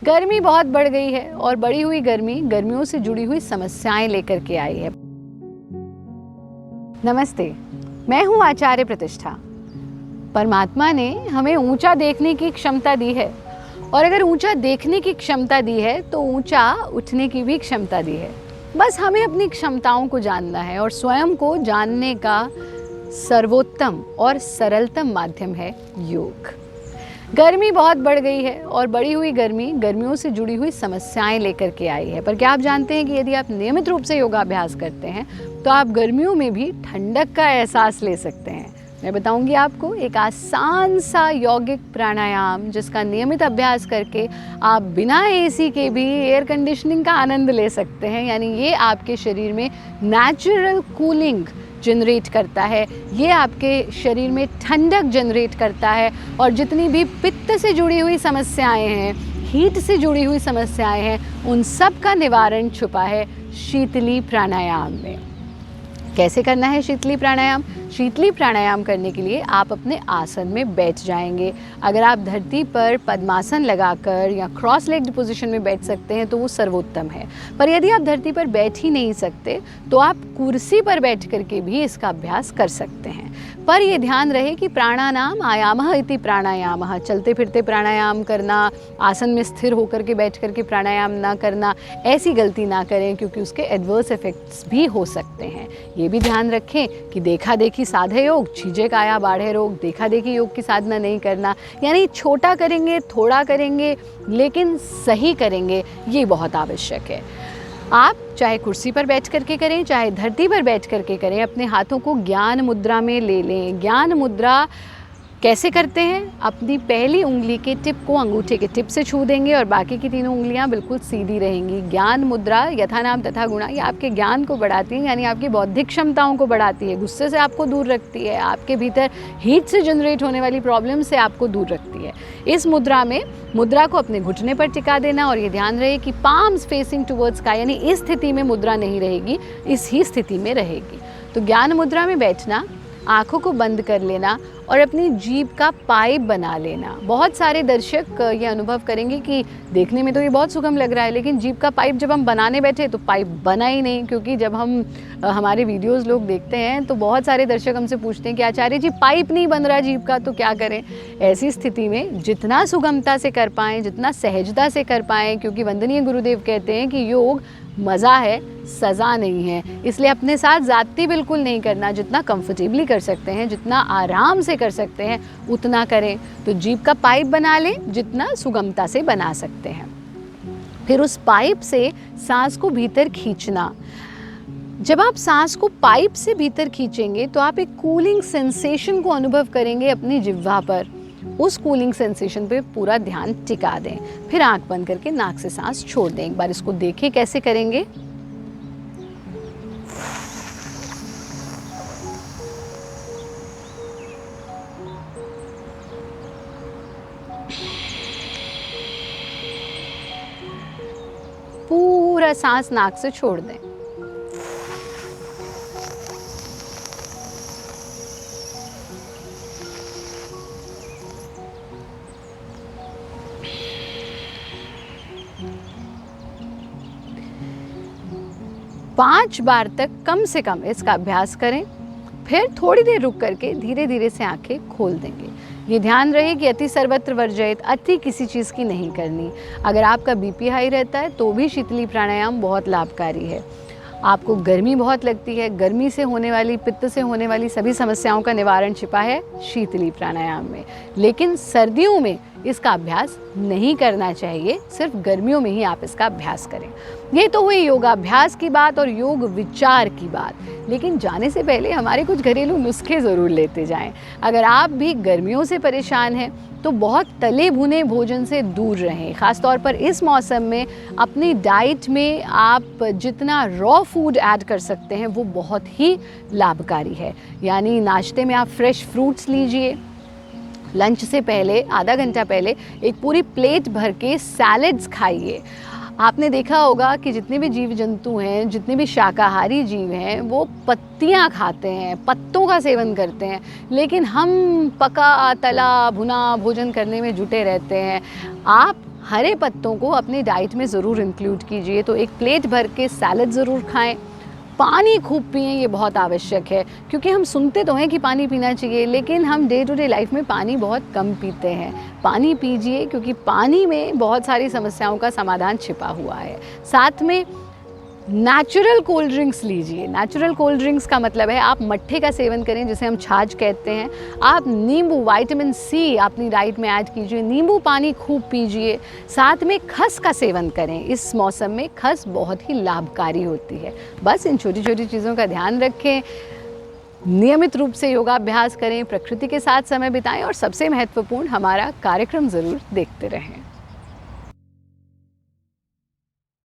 गर्मी बहुत बढ़ गई है और बढ़ी हुई गर्मी गर्मियों से जुड़ी हुई समस्याएं लेकर के आई है। नमस्ते, मैं हूं आचार्य प्रतिष्ठा। परमात्मा ने हमें ऊंचा देखने की क्षमता दी है और अगर ऊंचा देखने की क्षमता दी है तो ऊंचा उठने की भी क्षमता दी है। बस हमें अपनी क्षमताओं को जानना है और स्वयं को जानने का सर्वोत्तम और सरलतम माध्यम है योग। गर्मी बहुत बढ़ गई है और बढ़ी हुई गर्मी गर्मियों से जुड़ी हुई समस्याएं लेकर के आई है। पर क्या आप जानते हैं कि यदि आप नियमित रूप से योगाभ्यास करते हैं तो आप गर्मियों में भी ठंडक का एहसास ले सकते हैं। मैं बताऊंगी आपको एक आसान सा यौगिक प्राणायाम जिसका नियमित अभ्यास करके आप बिना एसी के भी एयर कंडीशनिंग का आनंद ले सकते हैं। यानी ये आपके शरीर में नेचुरल कूलिंग जनरेट करता है, ये आपके शरीर में ठंडक जनरेट करता है और जितनी भी पित्त से जुड़ी हुई समस्याएं हैं, हीट से जुड़ी हुई समस्याएं हैं, उन सब का निवारण छुपा है शीतली प्राणायाम में। कैसे करना है शीतली प्राणायाम? शीतली प्राणायाम करने के लिए आप अपने आसन में बैठ जाएंगे। अगर आप धरती पर पद्मासन लगाकर या क्रॉस लेग्ड पोजीशन में बैठ सकते हैं तो वो सर्वोत्तम है। पर यदि आप धरती पर बैठ ही नहीं सकते तो आप कुर्सी पर बैठ करके भी इसका अभ्यास कर सकते हैं। पर यह ध्यान रहे कि प्राणानाम आयामः इति प्राणायामः, चलते फिरते प्राणायाम करना, आसन में स्थिर होकर के बैठ करके प्राणायाम ना करना, ऐसी गलती ना करें क्योंकि उसके एडवर्स इफेक्ट्स भी हो सकते हैं। ये भी ध्यान रखें कि देखा देखी साधे योग, छीजे काया बाढ़े रोग। देखा देखी योग की साधना नहीं करना, यानी छोटा करेंगे, थोड़ा करेंगे लेकिन सही करेंगे, ये बहुत आवश्यक है। आप चाहे कुर्सी पर बैठ करके करें, चाहे धरती पर बैठ करके करें, अपने हाथों को ज्ञान मुद्रा में ले लें। ज्ञान मुद्रा कैसे करते हैं? अपनी पहली उंगली के टिप को अंगूठे के टिप से छू देंगे और बाकी की तीनों उंगलियां बिल्कुल सीधी रहेंगी। ज्ञान मुद्रा यथा नाम तथा गुणा, ये आपके ज्ञान को बढ़ाती है, यानी आपकी बौद्धिक क्षमताओं को बढ़ाती है, गुस्से से आपको दूर रखती है, आपके भीतर हीट से जनरेट होने वाली प्रॉब्लम से आपको दूर रखती है। इस मुद्रा में मुद्रा को अपने घुटने पर टिका देना और ये ध्यान रहे कि पाम्स फेसिंग टुवर्ड्स स्काई, यानी इस स्थिति में मुद्रा नहीं रहेगी, इस ही स्थिति में रहेगी। तो ज्ञान मुद्रा में बैठना, आँखों को बंद कर लेना और अपनी जीभ का पाइप बना लेना। बहुत सारे दर्शक ये अनुभव करेंगे कि देखने में तो ये बहुत सुगम लग रहा है लेकिन जीभ का पाइप जब हम बनाने बैठे तो पाइप बना ही नहीं। क्योंकि जब हम हमारे वीडियोस लोग देखते हैं तो बहुत सारे दर्शक हमसे पूछते हैं कि आचार्य जी पाइप नहीं बन रहा जीभ का, तो क्या करें? ऐसी स्थिति में जितना सुगमता से कर पाएँ, जितना सहजता से कर पाएँ, क्योंकि वंदनीय गुरुदेव कहते हैं कि योग मज़ा है, सज़ा नहीं है। इसलिए अपने साथ ज़्यादती बिल्कुल नहीं करना, जितना कंफर्टेबली कर सकते हैं, जितना आराम से कर सकते हैं उतना करें। तो जीभ का पाइप बना लें जितना सुगमता से बना सकते हैं। फिर उस पाइप से सांस को भीतर खींचना। जब आप सांस को पाइप से भीतर खींचेंगे तो आप एक कूलिंग सेंसेशन को अनुभव करेंगे अपनी जिह्वा पर। उस कूलिंग सेंसेशन पे पूरा ध्यान टिका दें। फिर आंख बंद करके नाक से सांस छोड़ दें। एक बार इसको देखें कैसे करेंगे। पूरा सांस नाक से छोड़ दें। पाँच बार तक कम से कम इसका अभ्यास करें। फिर थोड़ी देर रुक करके धीरे धीरे से आंखें खोल देंगे। ये ध्यान रहे कि अति सर्वत्र वर्जयेत, अति किसी चीज़ की नहीं करनी। अगर आपका बीपी हाई रहता है तो भी शीतली प्राणायाम बहुत लाभकारी है। आपको गर्मी बहुत लगती है, गर्मी से होने वाली, पित्त से होने वाली सभी समस्याओं का निवारण छिपा है शीतली प्राणायाम में। लेकिन सर्दियों में इसका अभ्यास नहीं करना चाहिए, सिर्फ गर्मियों में ही आप इसका अभ्यास करें। ये तो हुई योगाभ्यास की बात और योग विचार की बात। लेकिन जाने से पहले हमारे कुछ घरेलू नुस्खे ज़रूर लेते जाएं। अगर आप भी गर्मियों से परेशान हैं तो बहुत तले भुने भोजन से दूर रहें। ख़ासतौर पर इस मौसम में अपनी डाइट में आप जितना रॉ फूड ऐड कर सकते हैं वो बहुत ही लाभकारी है। यानी नाश्ते में आप फ्रेश फ्रूट्स लीजिए, लंच से पहले आधा घंटा पहले एक पूरी प्लेट भर के सैलड्स खाइए। आपने देखा होगा कि जितने भी जीव जंतु हैं, जितने भी शाकाहारी जीव हैं, वो पत्तियां खाते हैं, पत्तों का सेवन करते हैं, लेकिन हम पका तला भुना भोजन करने में जुटे रहते हैं। आप हरे पत्तों को अपनी डाइट में ज़रूर इंक्लूड कीजिए। तो एक प्लेट भर के सैलड ज़रूर खाएं। पानी खूब पिएं, ये बहुत आवश्यक है, क्योंकि हम सुनते तो हैं कि पानी पीना चाहिए, लेकिन हम डे टू डे लाइफ में पानी बहुत कम पीते हैं। पानी पीजिए, क्योंकि पानी में बहुत सारी समस्याओं का समाधान छिपा हुआ है। साथ में नेचुरल कोल्ड ड्रिंक्स लीजिए। नेचुरल कोल्ड ड्रिंक्स का मतलब है आप मट्ठे का सेवन करें, जिसे हम छाछ कहते हैं। आप नींबू, विटामिन सी अपनी डाइट में ऐड कीजिए। नींबू पानी खूब पीजिए। साथ में खस का सेवन करें। इस मौसम में खस बहुत ही लाभकारी होती है। बस इन छोटी छोटी चीज़ों का ध्यान रखें, नियमित रूप से योगाभ्यास करें, प्रकृति के साथ समय बिताएं और सबसे महत्वपूर्ण, हमारा कार्यक्रम ज़रूर देखते रहें।